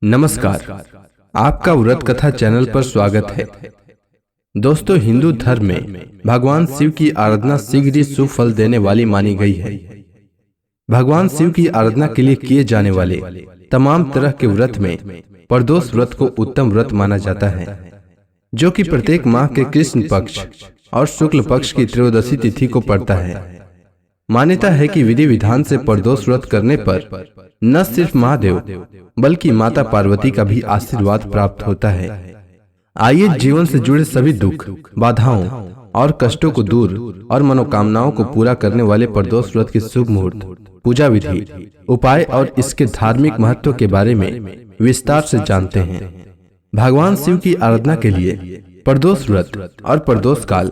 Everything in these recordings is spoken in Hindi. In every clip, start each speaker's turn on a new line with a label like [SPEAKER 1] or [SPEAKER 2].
[SPEAKER 1] नमस्कार, आपका व्रत कथा चैनल पर स्वागत है। दोस्तों, हिंदू धर्म में भगवान शिव की आराधना शीघ्र ही शुभ फल देने वाली मानी गई है। भगवान शिव की आराधना के लिए किए जाने वाले तमाम तरह के व्रत में प्रदोष व्रत को उत्तम व्रत माना जाता है, जो कि प्रत्येक माह के कृष्ण पक्ष और शुक्ल पक्ष की त्रयोदशी तिथि को पड़ता है। मान्यता है कि विधि विधान से प्रदोष व्रत करने पर न सिर्फ महादेव बल्कि माता पार्वती का भी आशीर्वाद प्राप्त होता है। आइए जीवन से जुड़े सभी दुख, बाधाओं और कष्टों को दूर और मनोकामनाओं को पूरा करने वाले प्रदोष व्रत के शुभ मुहूर्त, पूजा विधि, उपाय और इसके धार्मिक महत्व के बारे में विस्तार से जानते हैं। भगवान शिव की आराधना के लिए प्रदोष व्रत और प्रदोष काल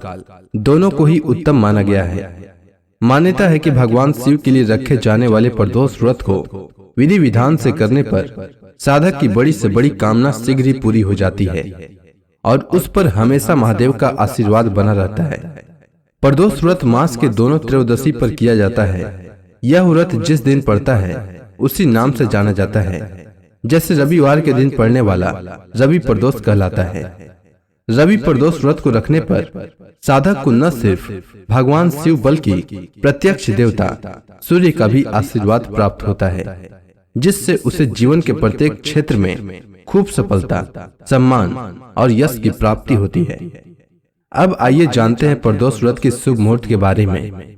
[SPEAKER 1] दोनों को ही उत्तम माना गया है। मान्यता है कि भगवान शिव के लिए रखे जाने वाले प्रदोष व्रत को विधि विधान से करने पर साधक की बड़ी से बड़ी कामना शीघ्र ही पूरी हो जाती है और उस पर हमेशा महादेव का आशीर्वाद बना रहता है। प्रदोष व्रत मास के दोनों त्रयोदशी पर किया जाता है। यह व्रत जिस दिन पड़ता है उसी नाम से जाना जाता है। जैसे रविवार के दिन पड़ने वाला रवि प्रदोष कहलाता है। रवि प्रदोष व्रत को रखने पर साधक को न सिर्फ भगवान शिव बल्कि प्रत्यक्ष देवता सूर्य का भी आशीर्वाद प्राप्त होता है, जिससे उसे जीवन के प्रत्येक क्षेत्र में खूब सफलता, सम्मान और यश की प्राप्ति होती है। अब आइए जानते हैं प्रदोष व्रत के शुभ मुहूर्त के बारे में।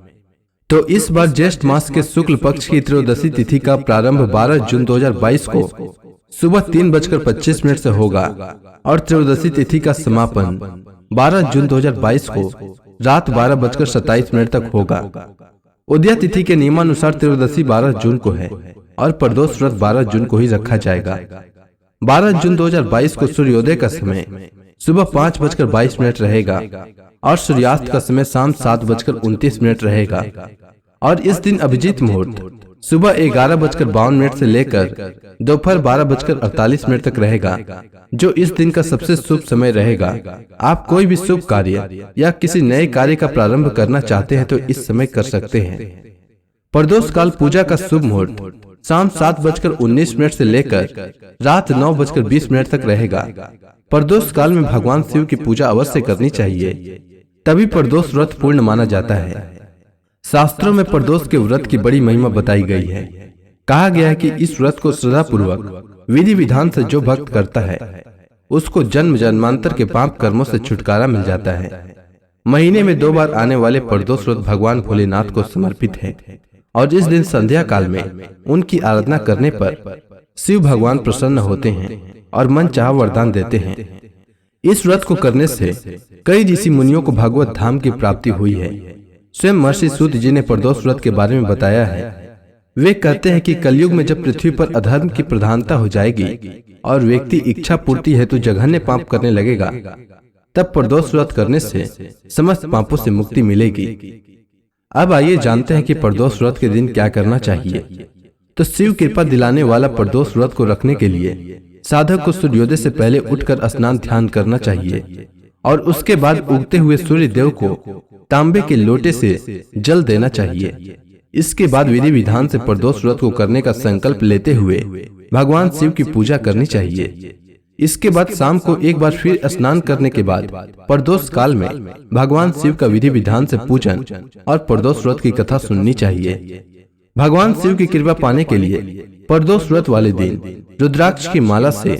[SPEAKER 1] तो इस बार ज्येष्ठ मास के शुक्ल पक्ष की त्रयोदशी तिथि का प्रारंभ 12 जून 2022 को सुबह 3:25 से होगा और त्रयोदशी तिथि का समापन 12 जून 2022 को रात 12:27 तक होगा। उदया तिथि के नियमानुसार त्रयोदशी 12 जून को है और प्रदोष व्रत 12 जून को ही रखा जाएगा। 12 जून 2022 को सूर्योदय का समय सुबह 5:22 रहेगा और सूर्यास्त का समय शाम 7:29 रहेगा और इस दिन अभिजीत मुहूर्त सुबह 11:52 से लेकर दोपहर 12:48 तक रहेगा, जो इस दिन का सबसे शुभ समय रहेगा। आप कोई भी शुभ कार्य या किसी नए कार्य का प्रारंभ करना चाहते हैं तो इस समय कर सकते हैं। प्रदोष काल पूजा का शुभ मुहूर्त शाम 7:19 से लेकर रात 9:20 तक रहेगा। प्रदोष काल में भगवान शिव की पूजा अवश्य करनी चाहिए, तभी प्रदोष व्रत पूर्ण माना जाता है। शास्त्रों में प्रदोष के व्रत की बड़ी महिमा बताई गई है। कहा गया है कि इस व्रत को श्रद्धा पूर्वक विधि विधान से जो भक्त करता है उसको जन्म जन्मांतर के पाप कर्मों से छुटकारा मिल जाता है। महीने में 2 बार आने वाले प्रदोष व्रत भगवान भोलेनाथ को समर्पित है और इस दिन संध्या काल में उनकी आराधना करने पर शिव भगवान प्रसन्न होते हैं और मन चाह वरदान देते हैं। इस व्रत को करने से कई ऋषि मुनियों को भगवत धाम की प्राप्ति हुई है। स्वयं महर्षि सूत जी ने प्रदोष व्रत के बारे में बताया है। वे कहते हैं कि कलयुग में जब पृथ्वी पर अधर्म की प्रधानता हो जाएगी और व्यक्ति इच्छा पूर्ति हेतु जघन्य पाप करने लगेगा, तब प्रदोष व्रत करने से समस्त पापों से मुक्ति मिलेगी। अब आइए जानते हैं कि प्रदोष व्रत के दिन क्या करना चाहिए। तो शिव कृपा दिलाने वाला प्रदोष व्रत को रखने के लिए साधक को सूर्योदय से पहले उठकर स्नान ध्यान करना चाहिए और उसके बाद उगते हुए सूर्य देव को तांबे के लोटे से जल देना चाहिए। इसके बाद विधि विधान से प्रदोष व्रत को करने का संकल्प लेते हुए भगवान शिव की पूजा करनी चाहिए। इसके बाद शाम को एक बार फिर स्नान करने के बाद प्रदोष काल में भगवान शिव का विधि विधान से पूजन और प्रदोष व्रत की कथा सुननी चाहिए। भगवान शिव की कृपा पाने के लिए प्रदोष व्रत वाले दिन रुद्राक्ष की माला से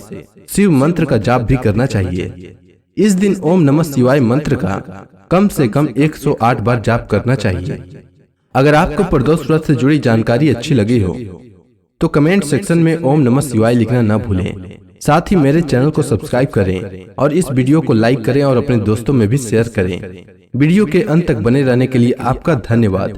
[SPEAKER 1] शिव मंत्र का जाप भी करना चाहिए। इस दिन ओम नमः शिवाय मंत्र का कम से कम 108 बार जाप करना चाहिए। अगर आपको प्रदोष व्रत से जुड़ी जानकारी अच्छी लगी हो तो कमेंट सेक्शन में ओम नमः शिवाय लिखना न भूलें। साथ ही मेरे चैनल को सब्सक्राइब करें और इस वीडियो को लाइक करें और अपने दोस्तों में भी शेयर करें। वीडियो के अंत तक बने रहने के लिए आपका धन्यवाद।